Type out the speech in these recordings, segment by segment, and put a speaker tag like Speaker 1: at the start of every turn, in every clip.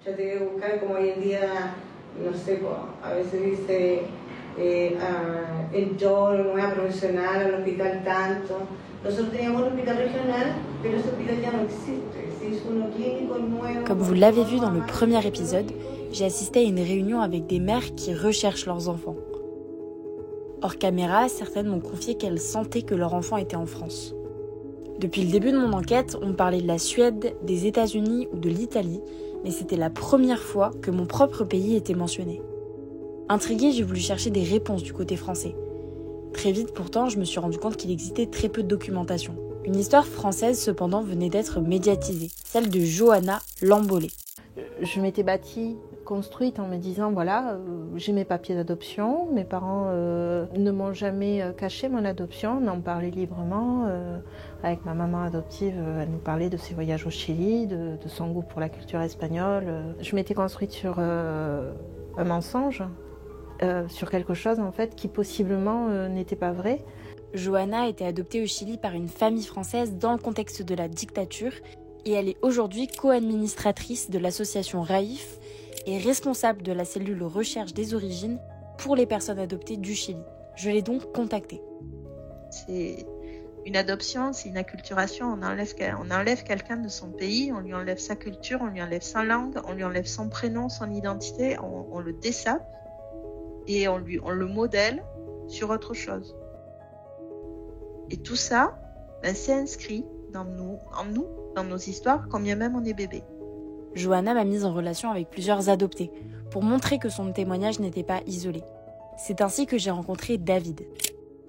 Speaker 1: Yo tengo que buscar, como hoy en día, no sé, a veces dice el YOL, nueva profesional, al hospital tanto. Nosotros teníamos un hospital regional, pero ese hospital ya no existe. Se hizo uno clínico nuevo.
Speaker 2: Comme vous l'avez vu dans le premier épisode, j'ai assisté à une réunion avec des mères qui recherchent leurs enfants. Hors caméra, certaines m'ont confié qu'elles sentaient que leur enfant était en France. Depuis le début de mon enquête, on me parlait de la Suède, des États-Unis ou de l'Italie, mais c'était la première fois que mon propre pays était mentionné. Intriguée, j'ai voulu chercher des réponses du côté français. Très vite pourtant, je me suis rendu compte qu'il existait très peu de documentation. Une histoire française cependant venait d'être médiatisée, celle de Johanna Lambolé.
Speaker 3: Je m'étais construite en me disant, voilà, j'ai mes papiers d'adoption, mes parents ne m'ont jamais caché mon adoption, on en parlait librement. Avec ma maman adoptive, elle nous parlait de ses voyages au Chili, de son goût pour la culture espagnole. Je m'étais construite sur un mensonge, sur quelque chose en fait qui possiblement n'était pas vrai.
Speaker 2: Johanna a été adoptée au Chili par une famille française dans le contexte de la dictature et elle est aujourd'hui co-administratrice de l'association RAIF et responsable de la cellule recherche des origines pour les personnes adoptées du Chili. Je l'ai donc contactée.
Speaker 4: C'est une adoption, c'est une acculturation. On enlève quelqu'un de son pays, on lui enlève sa culture, on lui enlève sa langue, on lui enlève son prénom, son identité, on le dessape et on le modèle sur autre chose. Et tout ça, c'est inscrit en nous, dans nos histoires, quand bien même on est bébé.
Speaker 2: Johanna m'a mise en relation avec plusieurs adoptés pour montrer que son témoignage n'était pas isolé. C'est ainsi que j'ai rencontré David.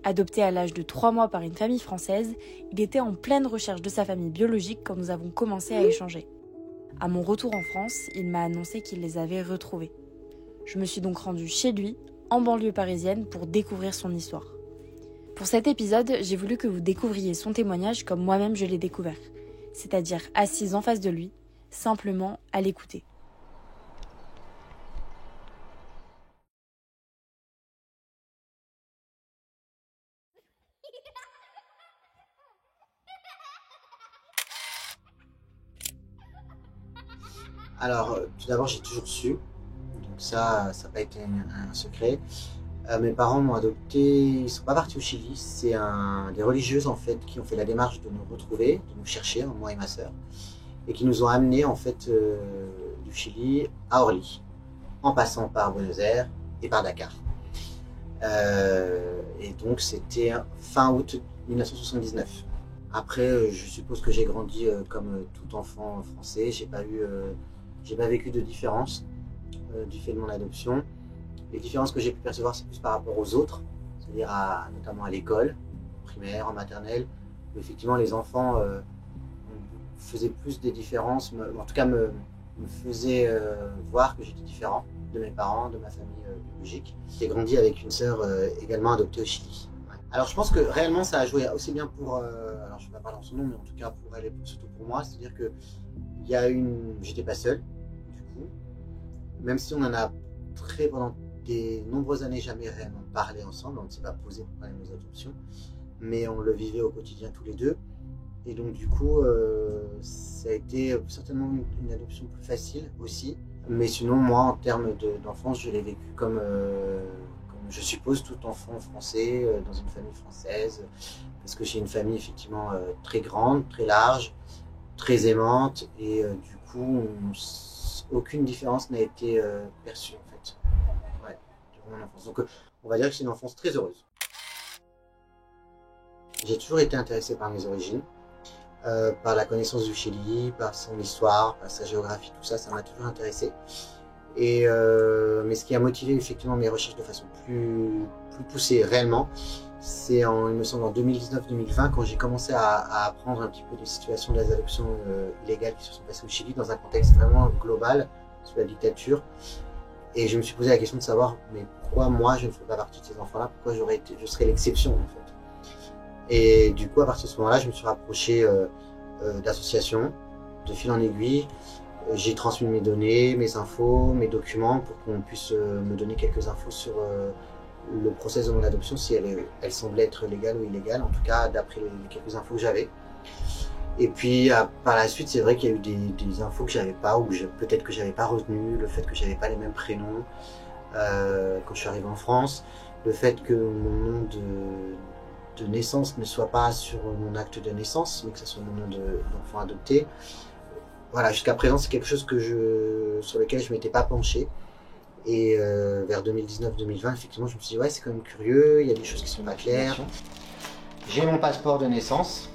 Speaker 2: Adopté à l'âge de 3 mois par une famille française, il était en pleine recherche de sa famille biologique quand nous avons commencé à échanger. À mon retour en France, il m'a annoncé qu'il les avait retrouvés. Je me suis donc rendue chez lui, en banlieue parisienne, pour découvrir son histoire. Pour cet épisode, j'ai voulu que vous découvriez son témoignage comme moi-même je l'ai découvert, c'est-à-dire assise en face de lui, simplement à l'écouter.
Speaker 5: Alors, tout d'abord, j'ai toujours su, donc ça n'a pas été un secret. Mes parents m'ont adopté, ils ne sont pas partis au Chili, c'est des religieuses en fait qui ont fait la démarche de nous retrouver, de nous chercher, moi et ma sœur, et qui nous ont amenés en fait du Chili à Orly, en passant par Buenos Aires et par Dakar. Et donc c'était fin août 1979. Après, je suppose que j'ai grandi comme tout enfant français, j'ai pas vécu de différence du fait de mon adoption. Les différences que j'ai pu percevoir, c'est plus par rapport aux autres, c'est-à-dire notamment à l'école, primaire, en maternelle, où effectivement les enfants faisaient plus des différences, en tout cas me faisaient voir que j'étais différent de mes parents, de ma famille biologique. J'ai grandi avec une sœur également adoptée au Chili. Ouais. Alors je pense que réellement ça a joué aussi bien pour, alors je ne vais pas parler en son nom, mais en tout cas pour elle et surtout pour moi, c'est-à-dire que j'étais pas seul, du coup, même si on en a pendant des nombreuses années jamais réellement parlé ensemble, on ne s'est pas posé pour parler de nos adoptions, mais on le vivait au quotidien tous les deux, et donc du coup ça a été certainement une adoption plus facile aussi, mais sinon moi en termes d'enfance je l'ai vécu comme je suppose tout enfant français dans une famille française, parce que j'ai une famille effectivement très grande, très large, très aimante, et du coup aucune différence n'a été perçue en fait, ouais, durant mon enfance. Donc on va dire que c'est une enfance très heureuse. J'ai toujours été intéressé par mes origines, par la connaissance du Chili, par son histoire, par sa géographie, tout ça, ça m'a toujours intéressé. Et mais ce qui a motivé effectivement mes recherches de façon plus poussée réellement, c'est il me semble en 2019-2020 quand j'ai commencé à apprendre un petit peu des situations des adoptions illégales qui se sont passées au Chili dans un contexte vraiment global sous la dictature, et je me suis posé la question de savoir mais pourquoi moi je ne ferais pas partie de ces enfants-là, pourquoi je serais l'exception en fait. Et du coup à partir de ce moment-là je me suis rapproché d'associations, de fil en aiguille. J'ai transmis mes données, mes infos, mes documents pour qu'on puisse me donner quelques infos sur le process de mon adoption, si elle semblait être légale ou illégale, en tout cas d'après les quelques infos que j'avais. Et puis par la suite, c'est vrai qu'il y a eu des infos que j'avais pas, ou peut-être que j'avais pas retenu, le fait que j'avais pas les mêmes prénoms quand je suis arrivé en France, le fait que mon nom de naissance ne soit pas sur mon acte de naissance, mais que ce soit mon nom d'enfant adopté. Voilà, jusqu'à présent, c'est quelque chose sur lequel je m'étais pas penché. Et vers 2019-2020, effectivement, je me suis dit, ouais, c'est quand même curieux, il y a des choses qui sont pas claires. J'ai mon passeport de naissance.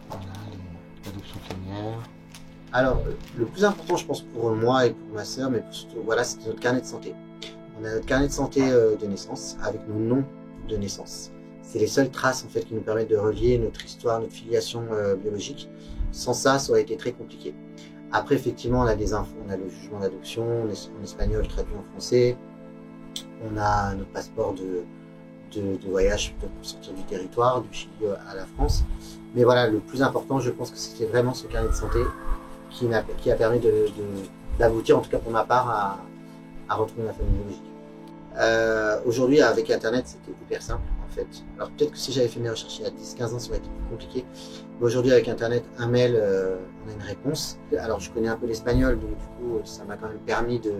Speaker 5: Voilà, l'adoption plénière. Alors, le plus important, je pense, pour moi et pour ma sœur, mais surtout, voilà, c'est notre carnet de santé. On a notre carnet de santé de naissance avec nos noms de naissance. C'est les seules traces, en fait, qui nous permettent de relier notre histoire, notre filiation biologique. Sans ça, ça aurait été très compliqué. Après, effectivement, on a des infos, on a le jugement d'adoption en espagnol traduit en français. On a notre passeport de voyage pour sortir du territoire, du Chili à la France. Mais voilà, le plus important, je pense que c'était vraiment ce carnet de santé qui a permis d'aboutir, en tout cas pour ma part, à retrouver ma famille biologique. Aujourd'hui, avec Internet, c'était hyper simple, en fait. Alors peut-être que si j'avais fait mes recherches il y a 10-15 ans, ça aurait été plus compliqué. Mais aujourd'hui, avec Internet, un mail, on a une réponse. Alors je connais un peu l'espagnol, donc du coup, ça m'a quand même permis de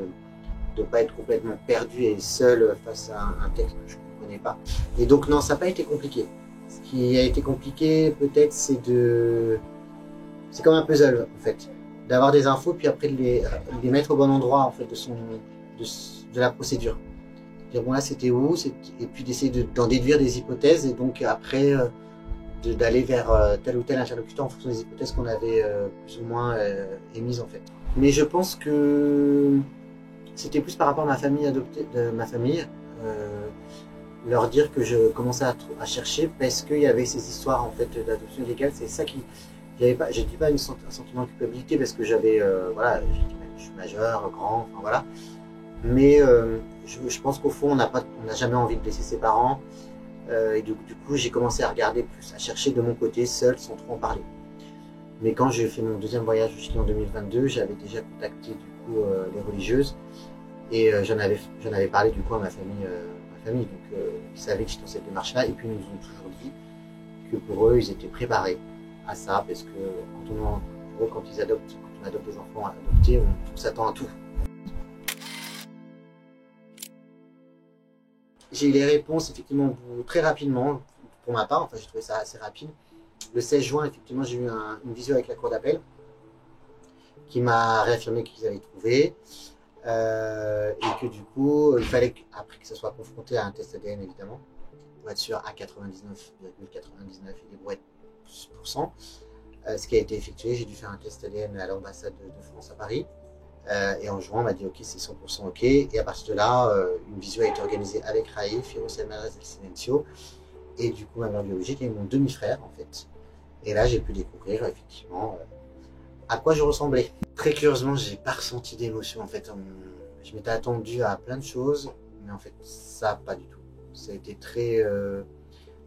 Speaker 5: ne pas être complètement perdu et seul face à un texte que je ne comprenais pas. Et donc non, ça n'a pas été compliqué. Ce qui a été compliqué, peut-être, c'est comme un puzzle, en fait. D'avoir des infos, puis après de les mettre au bon endroit, en fait, de la procédure. Dire, bon là, c'était où, et puis d'essayer d'en déduire des hypothèses, et donc après, d'aller vers tel ou tel interlocuteur en fonction des hypothèses qu'on avait plus ou moins émises, en fait. Mais je pense que c'était plus par rapport à ma famille adoptée, leur dire que je commençais à chercher parce qu'il y avait ces histoires en fait d'adoption illégale. C'est ça qui, je dis pas un sentiment de culpabilité parce que voilà, je suis majeur, grand, enfin voilà. Mais je pense qu'au fond, on n'a jamais envie de laisser ses parents. Et du coup, j'ai commencé à regarder plus, à chercher de mon côté, seul, sans trop en parler. Mais quand j'ai fait mon deuxième voyage au Chili en 2022, j'avais déjà contacté du coup les religieuses et j'en avais parlé du coup à ma famille. Donc ils savaient que j'étais dans cette démarche-là, et puis ils nous ont toujours dit que pour eux, ils étaient préparés à ça, parce que quand on adopte des enfants adoptés, on s'attend à tout. J'ai eu les réponses effectivement très rapidement, pour ma part, enfin j'ai trouvé ça assez rapide. Le 16 juin, effectivement, j'ai eu une visio avec la cour d'appel qui m'a réaffirmé qu'ils avaient trouvé. Et que du coup, il fallait après que ça soit confronté à un test ADN évidemment, pour être sûr à 99,99 et des brouettes %. Ce qui a été effectué, j'ai dû faire un test ADN à l'ambassade de France à Paris. Et en juin, on m'a dit ok, c'est 100% ok. Et à partir de là, une visio a été organisée avec Raif, José Madres del Silencio, et du coup ma mère biologique et mon demi-frère en fait. Et là, j'ai pu découvrir effectivement à quoi je ressemblais. Très curieusement, j'ai pas ressenti d'émotion en fait. Je m'étais attendu à plein de choses, mais en fait, ça pas du tout. Ça a été très.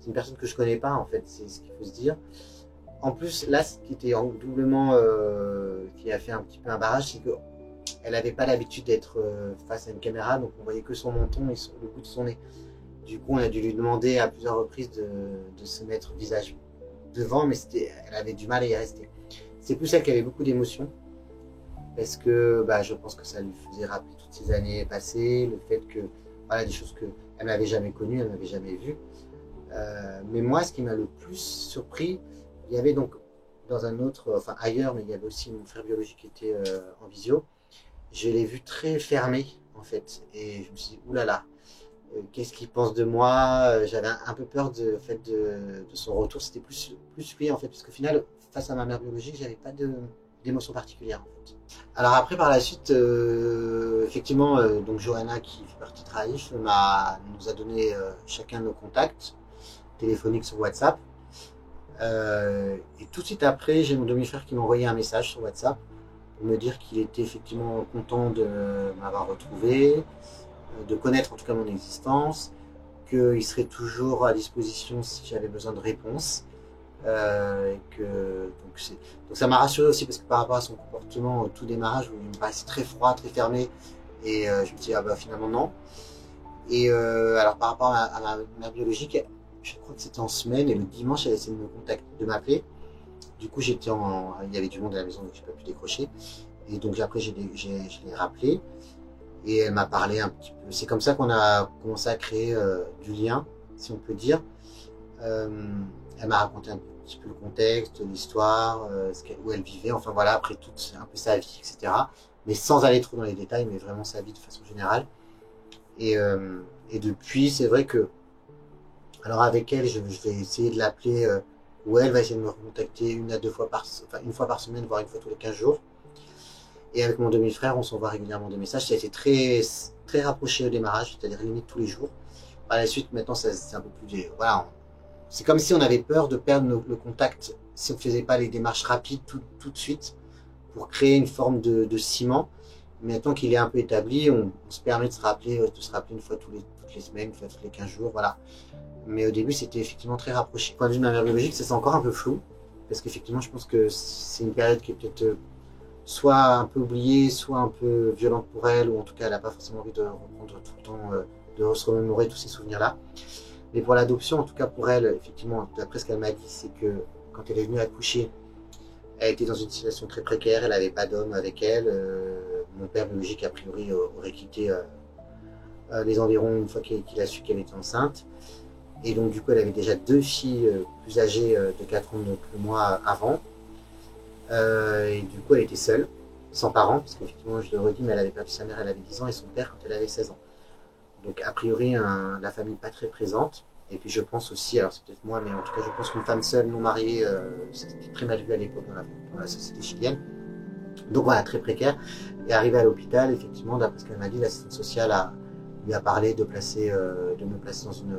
Speaker 5: C'est une personne que je connais pas en fait, c'est ce qu'il faut se dire. En plus, là, ce qui était doublement, qui a fait un petit peu un barrage, c'est qu'elle avait pas l'habitude d'être face à une caméra, donc on voyait que son menton et le bout de son nez. Du coup, on a dû lui demander à plusieurs reprises de se mettre le visage devant, mais elle avait du mal à y rester. C'est plus elle qui avait beaucoup d'émotions, parce que je pense que ça lui faisait rappeler toutes ces années passées, le fait que, voilà, des choses qu'elle n'avait jamais connues, elle n'avait jamais vues. Mais moi, ce qui m'a le plus surpris, il y avait donc dans un autre, enfin ailleurs, mais il y avait aussi mon frère biologique qui était en visio. Je l'ai vu très fermé, en fait, et je me suis dit, oulala, qu'est-ce qu'il pense de moi? J'avais un peu peur de son retour. C'était plus lui, en fait, parce qu'au final, face à ma mère biologique, j'avais pas d'émotion particulière, en fait. Alors après, par la suite, effectivement, donc Johanna, qui fait partie de Raif, nous a donné chacun nos contacts téléphoniques sur WhatsApp. Et tout de suite après, j'ai mon demi-frère qui m'a envoyé un message sur WhatsApp pour me dire qu'il était effectivement content de m'avoir retrouvé, de connaître en tout cas mon existence, qu'il serait toujours à disposition si j'avais besoin de réponses. Donc ça m'a rassuré aussi, parce que par rapport à son comportement au tout démarrage, où il me paraissait très froid, très fermé, et je me dis finalement non. Et alors par rapport à ma mère biologique, je crois que c'était en semaine, et le dimanche, elle a essayé de m'appeler. Du coup, il y avait du monde à la maison, donc j'ai pas pu décrocher. Et donc après, je l'ai rappelé, et elle m'a parlé un petit peu. C'est comme ça qu'on a commencé à créer du lien, si on peut dire. Elle m'a raconté un petit peu le contexte, l'histoire, où elle vivait, enfin voilà, après tout, un peu sa vie, etc. Mais sans aller trop dans les détails, mais vraiment sa vie de façon générale. Et depuis, c'est vrai que, alors avec elle, je vais essayer de l'appeler, ou elle va essayer de me recontacter une fois par semaine, voire une fois tous les 15 jours. Et avec mon demi-frère, on s'envoie régulièrement des messages. Ça a été très, très rapproché au démarrage, c'est-à-dire limite tous les jours. Par la suite, maintenant, c'est un peu plus... Voilà, c'est comme si on avait peur de perdre le contact si on ne faisait pas les démarches rapides tout de suite pour créer une forme de ciment. Mais maintenant qu'il est un peu établi, on se permet de se rappeler une fois toutes les semaines, une fois tous les 15 jours, voilà. Mais au début, c'était effectivement très rapproché. Du point de vue de ma mère biologique, c'est encore un peu flou, parce qu'effectivement, je pense que c'est une période qui est peut-être soit un peu oubliée, soit un peu violente pour elle, ou en tout cas, elle n'a pas forcément envie de reprendre tout le temps, de se remémorer tous ces souvenirs-là. Mais pour l'adoption, en tout cas pour elle, effectivement, d'après ce qu'elle m'a dit, c'est que quand elle est venue accoucher, elle était dans une situation très précaire, elle n'avait pas d'homme avec elle. Mon père biologique, a priori, aurait quitté les environs une fois qu'il a su qu'elle était enceinte. Et donc, du coup, elle avait déjà 2 filles plus âgées de 4 ans que moi avant. Et du coup, elle était seule, sans parents, parce qu'effectivement, je le redis, mais elle avait perdu sa mère, elle avait 10 ans, et son père quand elle avait 16 ans. Donc, a priori, la famille pas très présente. Et puis, je pense aussi, alors c'est peut-être moi, mais en tout cas, je pense qu'une femme seule, non mariée, c'était très mal vu à l'époque dans la société chilienne. Donc voilà, très précaire. Et arrivé à l'hôpital, effectivement, d'après ce qu'elle m'a dit, l'assistante sociale lui a parlé de me placer dans une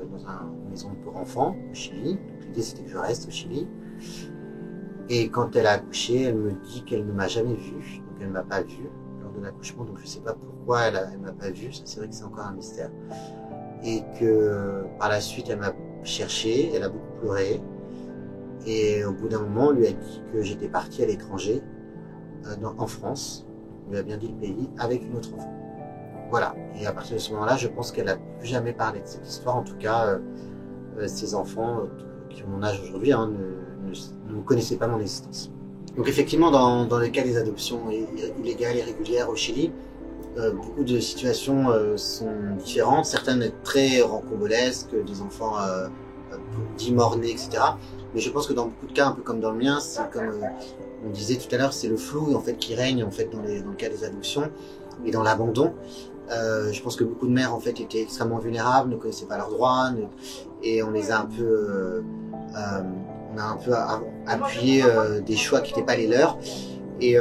Speaker 5: maison pour enfants au Chili. L'idée, c'était que je reste au Chili. Et quand elle a accouché, elle me dit qu'elle ne m'a jamais vue. Donc, elle ne m'a pas vue lors de l'accouchement. Donc, je ne sais pas pourquoi elle ne m'a pas vue. Ça, c'est vrai que c'est encore un mystère. Et que par la suite, elle m'a cherché. Elle a beaucoup pleuré. Et au bout d'un moment, on lui a dit que j'étais partie à l'étranger, en France. On lui a bien dit le pays, avec une autre enfant. Voilà. Et à partir de ce moment-là, je pense qu'elle n'a plus jamais parlé de cette histoire. En tout cas, ses enfants, qui ont mon âge aujourd'hui, ne connaissaient pas mon existence. Donc effectivement, dans le cas des adoptions illégales et régulières au Chili, beaucoup de situations sont différentes. Certaines très rocambolesques, des enfants dits morts-nés, etc. Mais je pense que dans beaucoup de cas, un peu comme dans le mien, c'est comme on disait tout à l'heure, c'est le flou en fait qui règne en fait dans le cas des adoptions et dans l'abandon. Je pense que beaucoup de mères en fait étaient extrêmement vulnérables, ne connaissaient pas leurs droits, et on les a un peu, appuyé des choix qui n'étaient pas les leurs. Et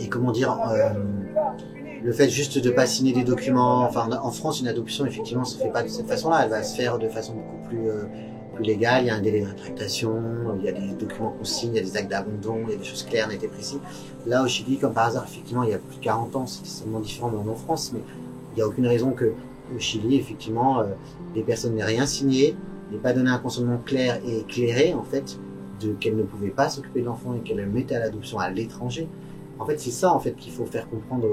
Speaker 5: comment dire, le fait juste de pas signer des documents. Enfin, en France, une adoption effectivement se fait pas de cette façon-là. Elle va se faire de façon beaucoup plus légale. Il y a un délai de rétractation, il y a des documents qu'on signe, il y a des actes d'abandon, il y a des choses claires, nettes et précises. Là, au Chili, comme par hasard, effectivement, il y a plus de 40 ans, c'est seulement différent en France, mais il n'y a aucune raison que au Chili, effectivement, les personnes n'aient rien signé, n'aient pas donné un consentement clair et éclairé, en fait, qu'elles ne pouvaient pas s'occuper de l'enfant et qu'elles le mettaient à l'adoption à l'étranger. En fait, c'est ça, en fait, qu'il faut faire comprendre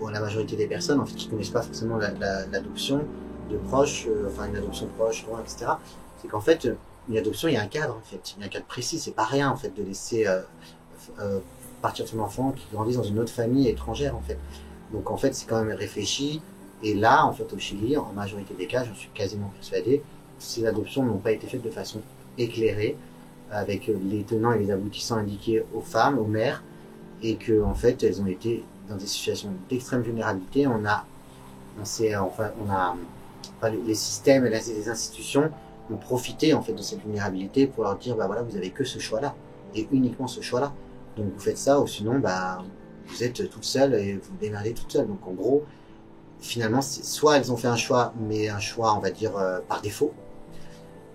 Speaker 5: à la majorité des personnes, en fait, qui ne connaissent pas forcément l'adoption de proches, enfin une adoption proche, loin, etc. C'est qu'en fait, une adoption, il y a un cadre, en fait. Il y a un cadre précis. C'est pas rien, en fait, de laisser partir son enfant qui grandit dans une autre famille étrangère, en fait. Donc, en fait, c'est quand même réfléchi. Et là, en fait, au Chili, en majorité des cas, j'en suis quasiment persuadé, ces adoptions n'ont pas été faites de façon éclairée, avec les tenants et les aboutissants indiqués aux femmes, aux mères, et que, en fait, elles ont été dans des situations d'extrême vulnérabilité. Les systèmes et les institutions ont profité en fait de cette vulnérabilité pour leur dire bah voilà, vous avez que ce choix-là et uniquement ce choix-là. Donc vous faites ça ou sinon bah vous êtes toute seule et vous démerdez toute seule. Donc en gros, finalement, soit elles ont fait un choix, mais un choix on va dire par défaut,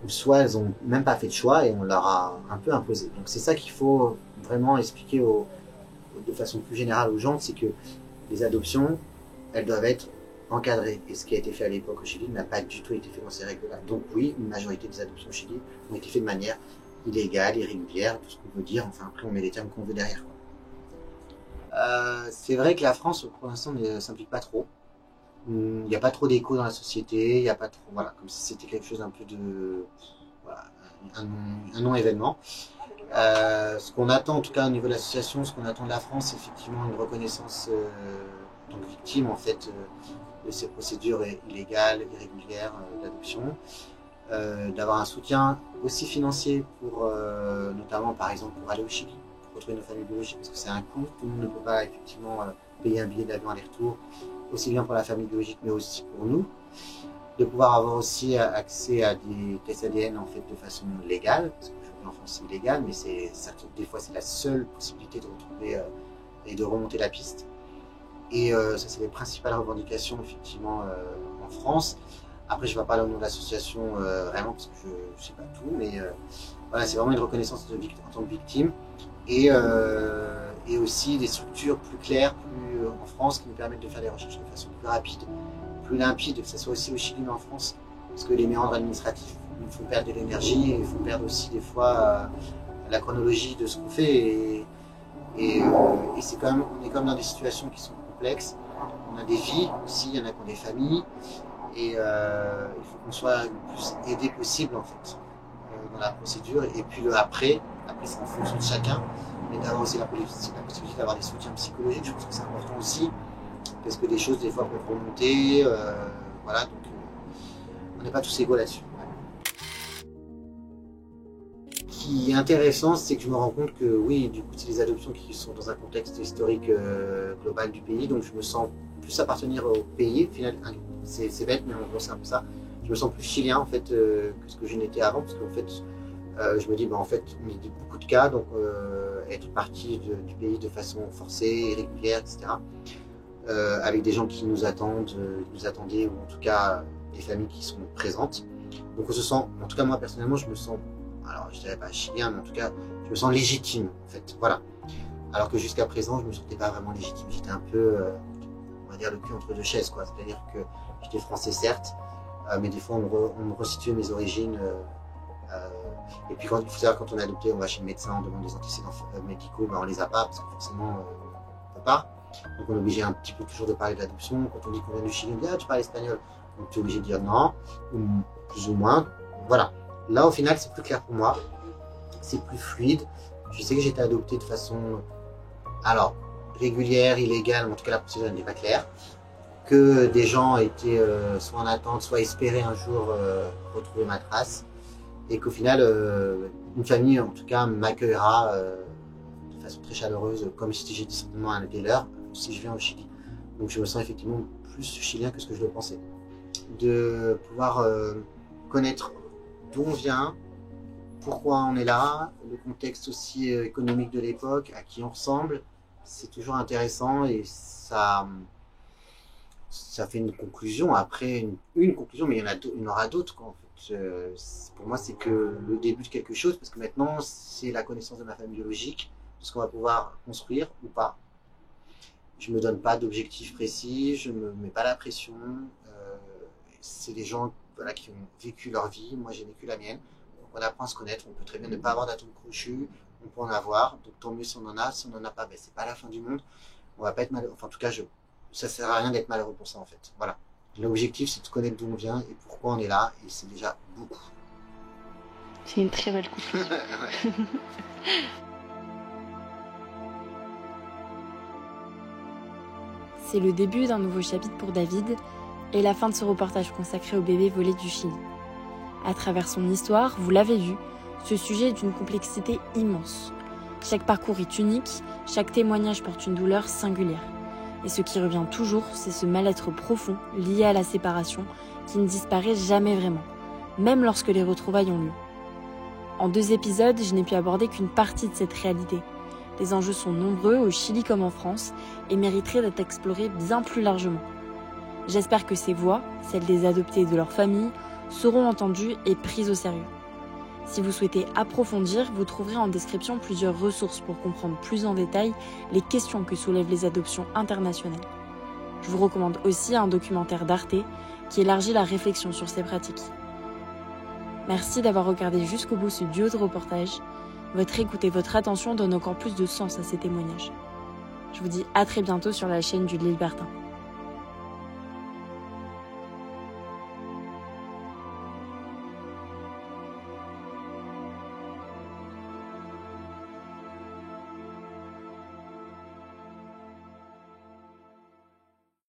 Speaker 5: ou soit elles ont même pas fait de choix et on leur a un peu imposé. Donc c'est ça qu'il faut vraiment expliquer de façon plus générale aux gens, c'est que les adoptions, elles doivent être encadrées. Et ce qui a été fait à l'époque au Chili n'a pas du tout été fait dans ces règles-là. Donc oui, une majorité des adoptions au Chili ont été faites de manière illégale, irrégulière, tout ce qu'on veut dire. Enfin, après, on met les termes qu'on veut derrière, quoi. C'est vrai que la France, pour l'instant, ne s'implique pas trop. Il n'y a pas trop d'écho dans la société, il n'y a pas trop, voilà, comme si c'était quelque chose un peu de, voilà, un non-événement. Ce qu'on attend, en tout cas au niveau de l'association, ce qu'on attend de la France, c'est effectivement une reconnaissance en tant que victime, en fait, de ces procédures illégales, irrégulières d'adoption, d'avoir un soutien aussi financier pour, notamment par exemple pour aller au Chili, pour retrouver nos familles biologiques, parce que c'est un coût, tout le monde ne peut pas effectivement payer un billet d'avion aller-retour, aussi bien pour la famille biologique mais aussi pour nous, de pouvoir avoir aussi accès à des tests ADN en fait de façon légale, parce qu'aujourd'hui en France c'est illégal, mais des fois c'est la seule possibilité de retrouver et de remonter la piste. Et ça c'est les principales revendications effectivement en France. Après je ne vais pas parler au nom de l'association vraiment parce que je ne sais pas tout, mais voilà, c'est vraiment une reconnaissance en tant que victime et aussi des structures plus claires en France qui nous permettent de faire des recherches de façon plus rapide, plus limpide, que ce soit aussi au Chili mais en France, parce que les méandres administratifs nous font perdre de l'énergie et font perdre aussi des fois la chronologie de ce qu'on fait et c'est quand même, on est quand même dans des situations qui sont complexes, on a des vies aussi, il y en a qui ont des familles et il faut qu'on soit le plus aidé possible en fait dans la procédure et puis le après c'est en fonction de chacun, mais d'avoir aussi la possibilité d'avoir des soutiens psychologiques, je pense que c'est important aussi parce que des choses des fois peuvent remonter, voilà, donc on n'est pas tous égaux là-dessus. Ce qui est intéressant, c'est que je me rends compte que oui, du coup, c'est des adoptions qui sont dans un contexte historique global du pays, donc je me sens plus appartenir au pays. Finalement, c'est bête, mais en gros, c'est un peu ça. Je me sens plus chilien en fait que ce que je n'étais avant, parce qu'en fait, je me dis, en fait, on est beaucoup de cas, donc être parti du pays de façon forcée, irrégulière, etc. Avec des gens qui nous attendent, nous attendaient, ou en tout cas des familles qui sont présentes. Donc on se sent, en tout cas moi personnellement, je me sens, alors je dirais pas chilien, mais en tout cas, je me sens légitime en fait, voilà. Alors que jusqu'à présent, je me sentais pas vraiment légitime, j'étais un peu, on va dire, le cul entre deux chaises, quoi. C'est-à-dire que j'étais français certes, mais des fois on me resituait mes origines. Et puis il faut savoir, quand on est adopté, on va chez le médecin, on demande des antécédents médicaux, ben on les a pas, parce que forcément on peut pas. Donc on est obligé un petit peu toujours de parler d'adoption. Quand on dit qu'on vient du Chili, on dit ah tu parles espagnol, donc tu es obligé de dire non, ou plus ou moins. Voilà. Là au final c'est plus clair pour moi, c'est plus fluide. Je sais que j'ai été adopté de façon, alors régulière, illégale, en tout cas la procédure n'est pas claire, que des gens étaient soit en attente, soit espéraient un jour retrouver ma trace, et qu'au final une famille en tout cas m'accueillera de façon très chaleureuse, comme si j'étais simplement un des leurs, si je viens au Chili. Donc je me sens effectivement plus chilien que ce que je le pensais. De pouvoir connaître d'où on vient, pourquoi on est là, le contexte aussi économique de l'époque, à qui on ressemble, c'est toujours intéressant et ça fait une conclusion. Après, une conclusion, mais il y en aura d'autres. En fait. Pour moi, c'est que le début de quelque chose, parce que maintenant, c'est la connaissance de ma famille biologique, de ce qu'on va pouvoir construire ou pas. Je me donne pas d'objectif précis, je me mets pas la pression. C'est des gens voilà, qui ont vécu leur vie, moi j'ai vécu la mienne. Donc on apprend à se connaître, on peut très bien ne pas avoir d'atome crochu, on peut en avoir, donc tant mieux si on en a, si on n'en a pas, ben, c'est pas la fin du monde. On va pas être malheureux, enfin en tout cas, ça sert à rien d'être malheureux pour ça en fait. Voilà. L'objectif c'est de connaître d'où on vient et pourquoi on est là, et c'est déjà beaucoup.
Speaker 2: C'est une très belle conclusion. C'est le début d'un nouveau chapitre pour David et la fin de ce reportage consacré au bébé volé du Chili. À travers son histoire, vous l'avez vu, ce sujet est d'une complexité immense. Chaque parcours est unique, chaque témoignage porte une douleur singulière. Et ce qui revient toujours, c'est ce mal-être profond lié à la séparation qui ne disparaît jamais vraiment, même lorsque les retrouvailles ont lieu. En 2 épisodes, je n'ai pu aborder qu'une partie de cette réalité. Les enjeux sont nombreux au Chili comme en France et mériteraient d'être explorés bien plus largement. J'espère que ces voix, celles des adoptés et de leurs familles, seront entendues et prises au sérieux. Si vous souhaitez approfondir, vous trouverez en description plusieurs ressources pour comprendre plus en détail les questions que soulèvent les adoptions internationales. Je vous recommande aussi un documentaire d'Arte qui élargit la réflexion sur ces pratiques. Merci d'avoir regardé jusqu'au bout ce duo de reportage. Votre écoute et votre attention donnent encore plus de sens à ces témoignages. Je vous dis à très bientôt sur la chaîne du Libertin.